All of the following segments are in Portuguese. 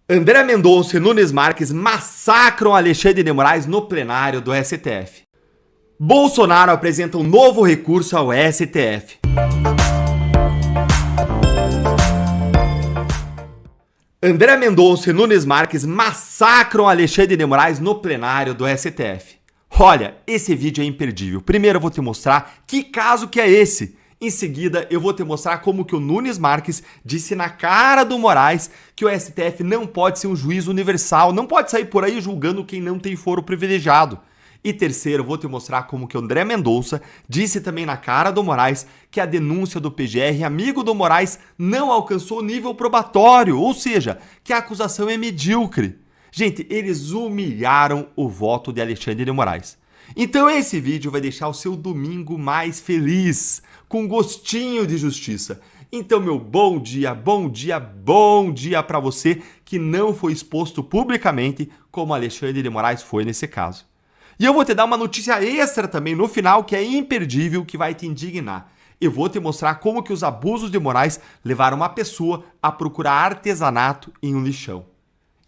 André Mendonça e Nunes Marques massacram Alexandre de Moraes no plenário do STF. Bolsonaro apresenta um novo recurso ao STF. André Mendonça e Nunes Marques massacram Alexandre de Moraes no plenário do STF. Olha, esse vídeo é imperdível. Primeiro eu vou te mostrar que caso que é esse. Em seguida, eu vou te mostrar como que o Nunes Marques disse na cara do Moraes que o STF não pode ser um juiz universal, não pode sair por aí julgando quem não tem foro privilegiado. E terceiro, eu vou te mostrar como que o André Mendonça disse também na cara do Moraes que a denúncia do PGR, amigo do Moraes, não alcançou o nível probatório, ou seja, que a acusação é medíocre. Gente, eles humilharam o voto de Alexandre de Moraes. Então esse vídeo vai deixar o seu domingo mais feliz, com gostinho de justiça. Então, meu bom dia para você que não foi exposto publicamente como Alexandre de Moraes foi nesse caso. E eu vou te dar uma notícia extra também no final que é imperdível, que vai te indignar. Eu vou te mostrar como que os abusos de Moraes levaram uma pessoa a procurar artesanato em um lixão.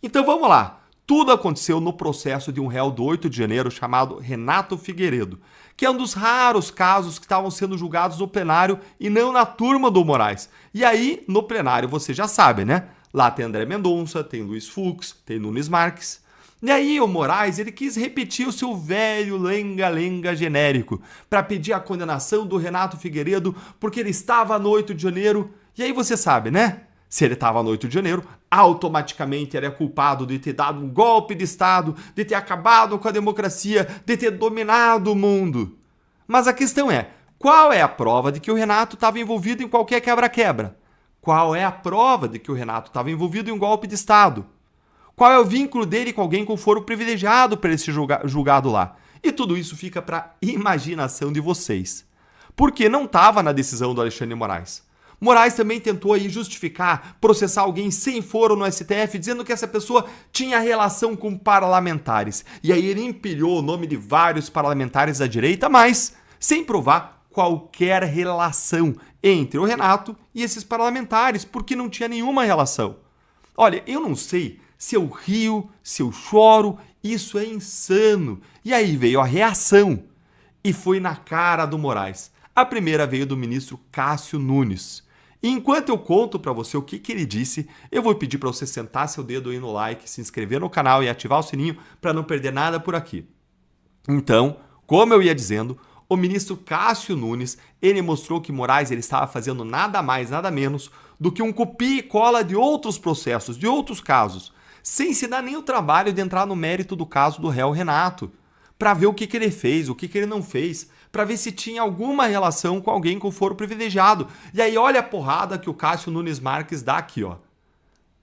Então vamos lá. Tudo aconteceu no processo de um réu do 8 de janeiro chamado Renato Figueiredo, que é um dos raros casos que estavam sendo julgados no plenário e não na turma do Moraes. E aí, no plenário, você já sabe, né? Lá tem André Mendonça, tem Luiz Fux, tem Nunes Marques. E aí o Moraes, ele quis repetir o seu velho lenga-lenga genérico para pedir a condenação do Renato Figueiredo porque ele estava no 8 de janeiro. E aí você sabe, né? Se ele estava no 8 de janeiro, automaticamente ele é culpado de ter dado um golpe de Estado, de ter acabado com a democracia, de ter dominado o mundo. Mas a questão é, qual é a prova de que o Renato estava envolvido em qualquer quebra-quebra? Qual é a prova de que o Renato estava envolvido em um golpe de Estado? Qual é o vínculo dele com alguém com foro privilegiado para ele ser julgado lá? E tudo isso fica para a imaginação de vocês. Porque não estava na decisão do Alexandre de Moraes. Moraes também tentou aí justificar, processar alguém sem foro no STF, dizendo que essa pessoa tinha relação com parlamentares. E aí ele empilhou o nome de vários parlamentares da direita, mas sem provar qualquer relação entre o Renato e esses parlamentares, porque não tinha nenhuma relação. Olha, eu não sei se eu rio, se eu choro, isso é insano. E aí veio a reação e foi na cara do Moraes. A primeira veio do ministro Cássio Nunes. E enquanto eu conto para você o que ele disse, eu vou pedir para você sentar seu dedo aí no like, se inscrever no canal e ativar o sininho para não perder nada por aqui. Então, como eu ia dizendo, o ministro Cássio Nunes, ele mostrou que Moraes ele estava fazendo nada mais, nada menos do que um copia e cola de outros processos, de outros casos, sem se dar nem o trabalho de entrar no mérito do caso do réu Renato, para ver o que ele fez, o que ele não fez, para ver se tinha alguma relação com alguém com foro privilegiado. E aí olha a porrada que o Cássio Nunes Marques dá aqui, ó.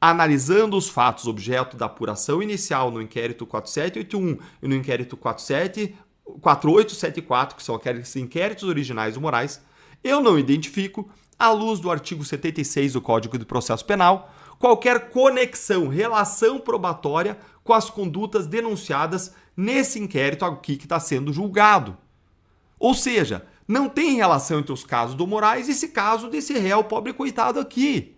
Analisando os fatos objeto da apuração inicial no inquérito 4781 e no inquérito 4874, que são aqueles inquéritos originais do Moraes, eu não identifico, à luz do artigo 76 do Código de Processo Penal, qualquer conexão, relação probatória com as condutas denunciadas nesse inquérito aqui que está sendo julgado. Ou seja, não tem relação entre os casos do Moraes e esse caso desse réu pobre coitado aqui.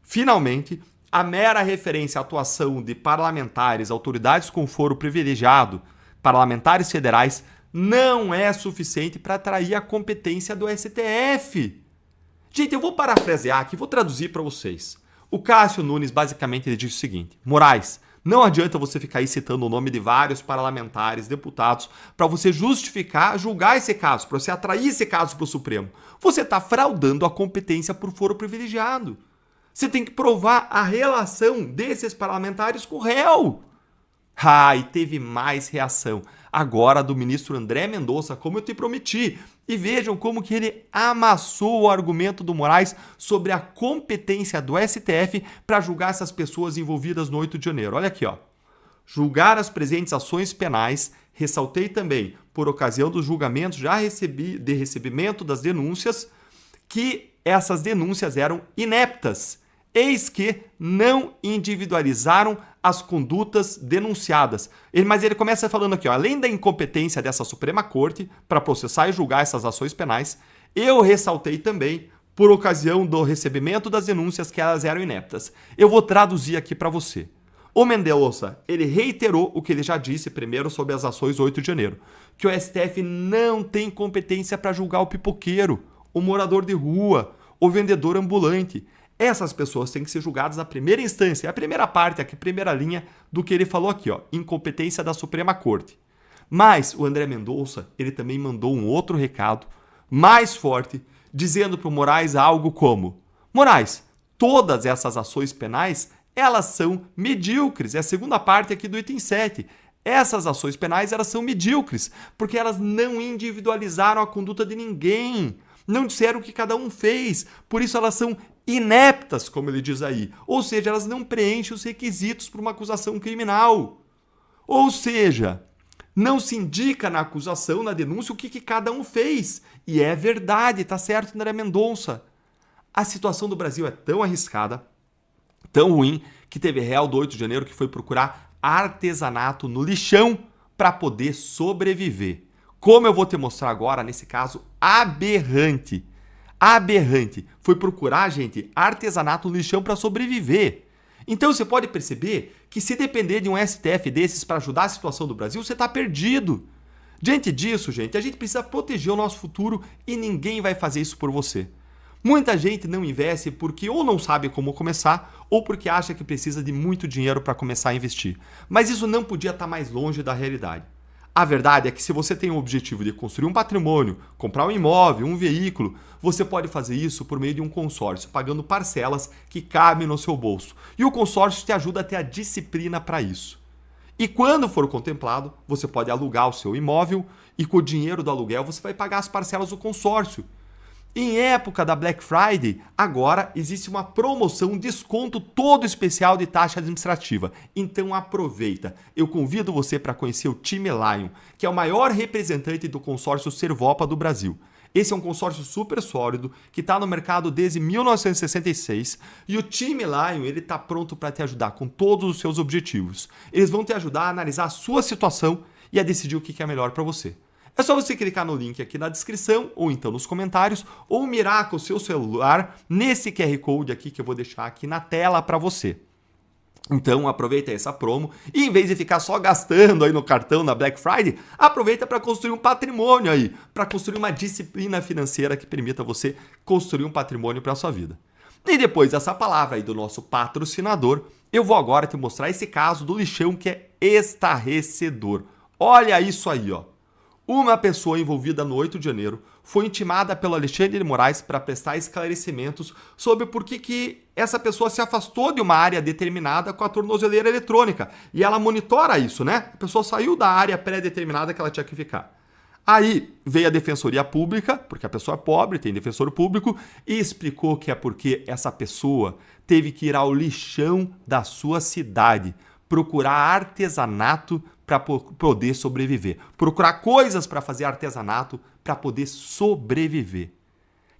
Finalmente, a mera referência à atuação de parlamentares, autoridades com foro privilegiado, parlamentares federais, não é suficiente para atrair a competência do STF. Gente, eu vou parafrasear aqui, vou traduzir para vocês. O Cássio Nunes basicamente ele diz o seguinte: Moraes, não adianta você ficar aí citando o nome de vários parlamentares, deputados, para você justificar, julgar esse caso, para você atrair esse caso para o Supremo. Você está fraudando a competência por foro privilegiado. Você tem que provar a relação desses parlamentares com o réu. Ah, e teve mais reação. Agora do ministro André Mendonça, como eu te prometi. E vejam como que ele amassou o argumento do Moraes sobre a competência do STF para julgar essas pessoas envolvidas no 8 de janeiro. Olha aqui, ó. Julgar as presentes ações penais, ressaltei também, por ocasião dos julgamentos de recebimento das denúncias, que essas denúncias eram ineptas, eis que não individualizaram as condutas denunciadas. Mas ele começa falando aqui, ó, além da incompetência dessa Suprema Corte para processar e julgar essas ações penais, eu ressaltei também, por ocasião do recebimento das denúncias, que elas eram ineptas. Eu vou traduzir aqui para você. O Mendonça, ele reiterou o que ele já disse primeiro sobre as ações 8 de janeiro, que o STF não tem competência para julgar o pipoqueiro, o morador de rua, o vendedor ambulante. Essas pessoas têm que ser julgadas na primeira instância, é a primeira parte, a primeira linha do que ele falou aqui, ó, incompetência da Suprema Corte. Mas o André Mendonça, ele também mandou um outro recado mais forte, dizendo para o Moraes algo como: Moraes, todas essas ações penais, elas são medíocres. É a segunda parte aqui do item 7. Essas ações penais, elas são medíocres, porque elas não individualizaram a conduta de ninguém. Não disseram o que cada um fez. Por isso elas são ineptas, como ele diz aí. Ou seja, elas não preenchem os requisitos para uma acusação criminal. Ou seja, não se indica na acusação, na denúncia, o que cada um fez. E é verdade, tá certo, André Mendonça. A situação do Brasil é tão arriscada, tão ruim, que teve réu do 8 de janeiro que foi procurar artesanato no lixão para poder sobreviver. Como eu vou te mostrar agora, nesse caso, aberrante. Aberrante. Foi procurar, gente, artesanato no lixão para sobreviver. Então você pode perceber que se depender de um STF desses para ajudar a situação do Brasil, você está perdido. Diante disso, gente, a gente precisa proteger o nosso futuro e ninguém vai fazer isso por você. Muita gente não investe porque ou não sabe como começar ou porque acha que precisa de muito dinheiro para começar a investir. Mas isso não podia estar mais longe da realidade. A verdade é que se você tem o objetivo de construir um patrimônio, comprar um imóvel, um veículo, você pode fazer isso por meio de um consórcio, pagando parcelas que cabem no seu bolso. E o consórcio te ajuda a ter a disciplina para isso. E quando for contemplado, você pode alugar o seu imóvel e com o dinheiro do aluguel você vai pagar as parcelas do consórcio. Em época da Black Friday, agora existe uma promoção, um desconto todo especial de taxa administrativa. Então aproveita. Eu convido você para conhecer o Time Lion, que é o maior representante do consórcio Servopa do Brasil. Esse é um consórcio super sólido que está no mercado desde 1966 e o Time Lion está pronto para te ajudar com todos os seus objetivos. Eles vão te ajudar a analisar a sua situação e a decidir o que é melhor para você. É só você clicar no link aqui na descrição, ou então nos comentários, ou mirar com o seu celular nesse QR Code aqui que eu vou deixar aqui na tela para você. Então aproveita essa promo e em vez de ficar só gastando aí no cartão na Black Friday, aproveita para construir um patrimônio aí, para construir uma disciplina financeira que permita você construir um patrimônio para a sua vida. E depois dessa palavra aí do nosso patrocinador, eu vou agora te mostrar esse caso do lixão que é estarrecedor. Olha isso aí, ó. Uma pessoa envolvida no 8 de janeiro foi intimada pelo Alexandre de Moraes para prestar esclarecimentos sobre por que essa pessoa se afastou de uma área determinada com a tornozeleira eletrônica. E ela monitora isso, né? A pessoa saiu da área pré-determinada que ela tinha que ficar. Aí veio a Defensoria Pública, porque a pessoa é pobre, tem defensor público, e explicou que é porque essa pessoa teve que ir ao lixão da sua cidade, procurar artesanato para poder sobreviver. Procurar coisas para fazer artesanato para poder sobreviver.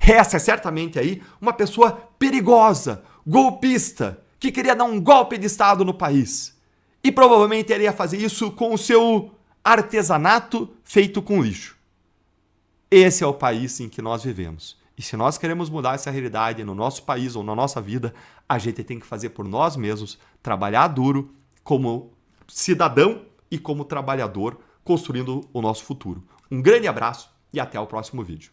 Essa é certamente aí uma pessoa perigosa, golpista, que queria dar um golpe de Estado no país. E provavelmente ele ia fazer isso com o seu artesanato feito com lixo. Esse é o país em que nós vivemos. E se nós queremos mudar essa realidade no nosso país ou na nossa vida, a gente tem que fazer por nós mesmos, trabalhar duro como cidadão e como trabalhador, construindo o nosso futuro. Um grande abraço e até o próximo vídeo.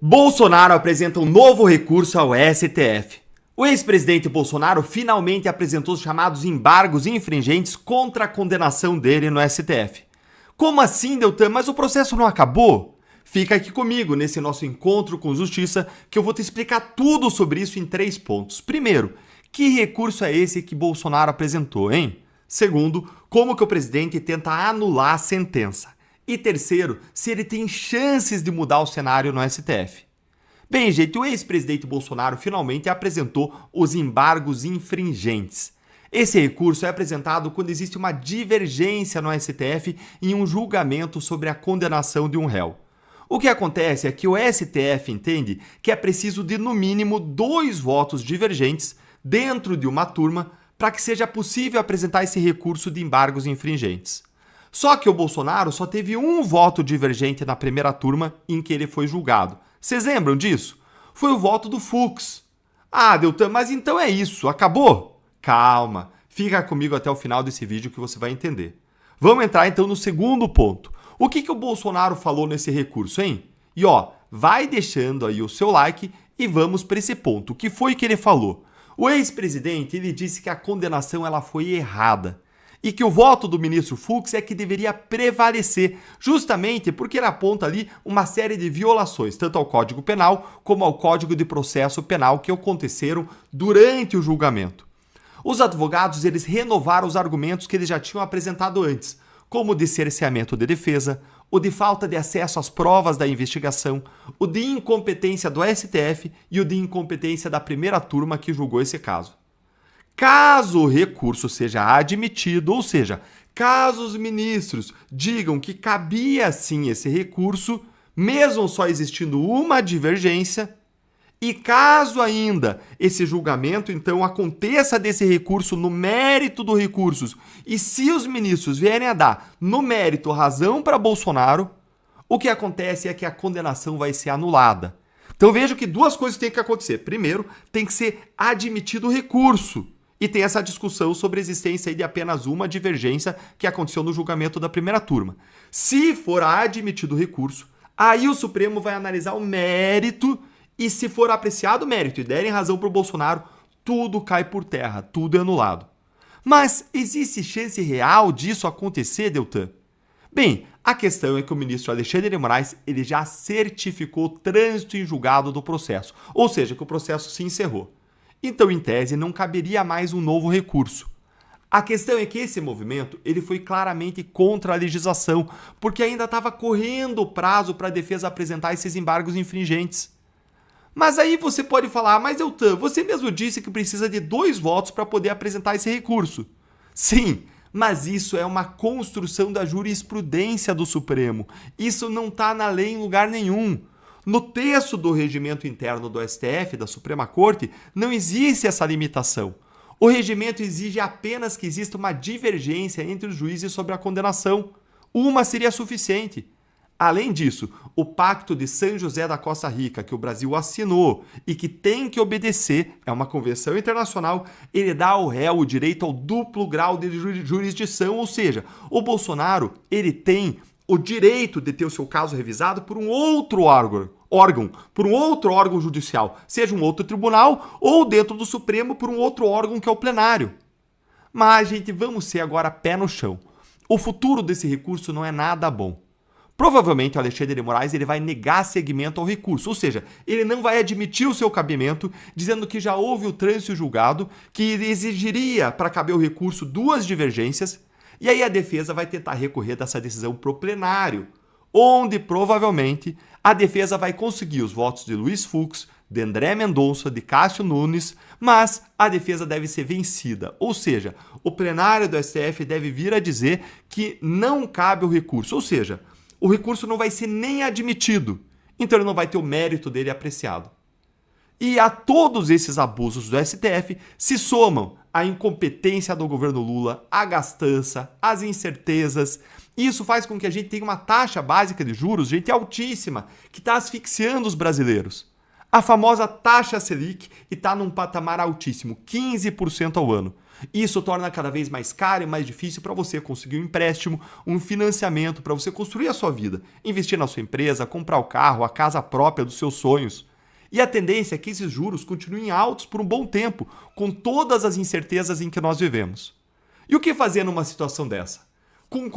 Bolsonaro apresenta um novo recurso ao STF. O ex-presidente Bolsonaro finalmente apresentou os chamados embargos infringentes contra a condenação dele no STF. Como assim, Deltan? Mas o processo não acabou? Fica aqui comigo nesse nosso encontro com justiça que eu vou te explicar tudo sobre isso em 3 pontos. Primeiro, que recurso é esse que Bolsonaro apresentou, hein? Segundo, como que o presidente tenta anular a sentença. E terceiro, se ele tem chances de mudar o cenário no STF. Bem, gente, o ex-presidente Bolsonaro finalmente apresentou os embargos infringentes. Esse recurso é apresentado quando existe uma divergência no STF em um julgamento sobre a condenação de um réu. O que acontece é que o STF entende que é preciso de, no mínimo, 2 votos divergentes dentro de uma turma para que seja possível apresentar esse recurso de embargos infringentes. Só que o Bolsonaro só teve 1 voto divergente na primeira turma em que ele foi julgado. Vocês lembram disso? Foi o voto do Fux. Ah, Deltan, mas então é isso, acabou? Calma, fica comigo até o final desse vídeo que você vai entender. Vamos entrar então no segundo ponto. O que o Bolsonaro falou nesse recurso, hein? E ó, vai deixando aí o seu like e vamos para esse ponto. O que foi que ele falou? O ex-presidente, ele disse que a condenação ela foi errada e que o voto do ministro Fux é que deveria prevalecer, justamente porque ele aponta ali uma série de violações, tanto ao Código Penal como ao Código de Processo Penal que aconteceram durante o julgamento. Os advogados, eles renovaram os argumentos que eles já tinham apresentado antes, como o de cerceamento de defesa, o de falta de acesso às provas da investigação, o de incompetência do STF e o de incompetência da primeira turma que julgou esse caso. Caso o recurso seja admitido, ou seja, caso os ministros digam que cabia sim esse recurso, mesmo só existindo uma divergência, e caso ainda esse julgamento, então, aconteça desse recurso no mérito do recurso, e se os ministros vierem a dar no mérito razão para Bolsonaro, o que acontece é que a condenação vai ser anulada. Então veja que duas coisas têm que acontecer. Primeiro, tem que ser admitido o recurso. E tem essa discussão sobre a existência de apenas uma divergência que aconteceu no julgamento da primeira turma. Se for admitido o recurso, aí o Supremo vai analisar o mérito. E se for apreciado o mérito e derem razão para o Bolsonaro, tudo cai por terra, tudo é anulado. Mas existe chance real disso acontecer, Deltan? Bem, a questão é que o ministro Alexandre de Moraes ele já certificou o trânsito em julgado do processo, ou seja, que o processo se encerrou. Então, em tese, não caberia mais um novo recurso. A questão é que esse movimento ele foi claramente contra a legislação, porque ainda estava correndo o prazo para a defesa apresentar esses embargos infringentes. Mas aí você pode falar, mas Deltan, você mesmo disse que precisa de 2 votos para poder apresentar esse recurso. Sim, mas isso é uma construção da jurisprudência do Supremo. Isso não está na lei em lugar nenhum. No texto do regimento interno do STF, da Suprema Corte, não existe essa limitação. O regimento exige apenas que exista uma divergência entre os juízes sobre a condenação. Uma seria suficiente. Além disso, o Pacto de São José da Costa Rica, que o Brasil assinou e que tem que obedecer, é uma convenção internacional, ele dá ao réu o direito ao duplo grau de jurisdição, ou seja, o Bolsonaro ele tem o direito de ter o seu caso revisado por um outro órgão, por um outro órgão judicial, seja um outro tribunal ou dentro do Supremo por um outro órgão que é o plenário. Mas, gente, vamos ser agora pé no chão. O futuro desse recurso não é nada bom. Provavelmente o Alexandre de Moraes ele vai negar seguimento ao recurso, ou seja, ele não vai admitir o seu cabimento, dizendo que já houve o trânsito julgado, que exigiria para caber o recurso 2 divergências, e aí a defesa vai tentar recorrer dessa decisão para o plenário, onde provavelmente a defesa vai conseguir os votos de Luiz Fux, de André Mendonça, de Cássio Nunes, mas a defesa deve ser vencida, ou seja, o plenário do STF deve vir a dizer que não cabe o recurso, ou seja, o recurso não vai ser nem admitido, então ele não vai ter o mérito dele apreciado. E a todos esses abusos do STF se somam a incompetência do governo Lula, a gastança, as incertezas. Isso faz com que a gente tenha uma taxa básica de juros, gente, altíssima, que está asfixiando os brasileiros. A famosa taxa Selic está num patamar altíssimo, 15% ao ano. Isso torna cada vez mais caro e mais difícil para você conseguir um empréstimo, um financiamento, para você construir a sua vida, investir na sua empresa, comprar o carro, a casa própria dos seus sonhos. E a tendência é que esses juros continuem altos por um bom tempo, com todas as incertezas em que nós vivemos. E o que fazer numa situação dessa? Com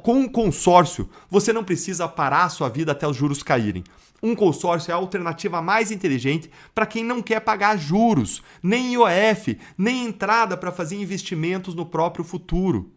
um consórcio, você não precisa parar a sua vida até os juros caírem. Um consórcio é a alternativa mais inteligente para quem não quer pagar juros, nem IOF, nem entrada para fazer investimentos no próprio futuro.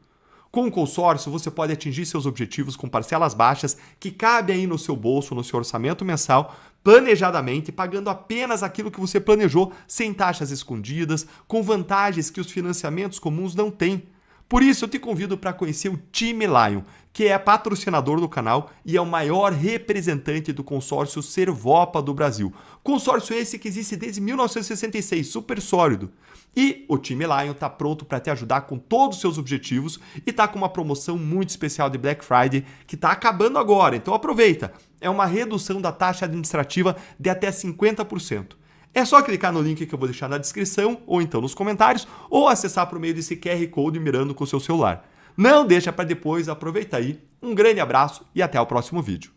Com o consórcio, você pode atingir seus objetivos com parcelas baixas que cabem aí no seu bolso, no seu orçamento mensal, planejadamente, pagando apenas aquilo que você planejou, sem taxas escondidas, com vantagens que os financiamentos comuns não têm. Por isso, eu te convido para conhecer o Time Lion, que é patrocinador do canal e é o maior representante do consórcio Servopa do Brasil. Consórcio esse que existe desde 1966, super sólido. E o Time Lion está pronto para te ajudar com todos os seus objetivos e está com uma promoção muito especial de Black Friday que está acabando agora, então aproveita. É uma redução da taxa administrativa de até 50%. É só clicar no link que eu vou deixar na descrição, ou então nos comentários, ou acessar por meio desse QR Code mirando com o seu celular. Não deixa para depois, aproveita aí. Um grande abraço e até o próximo vídeo.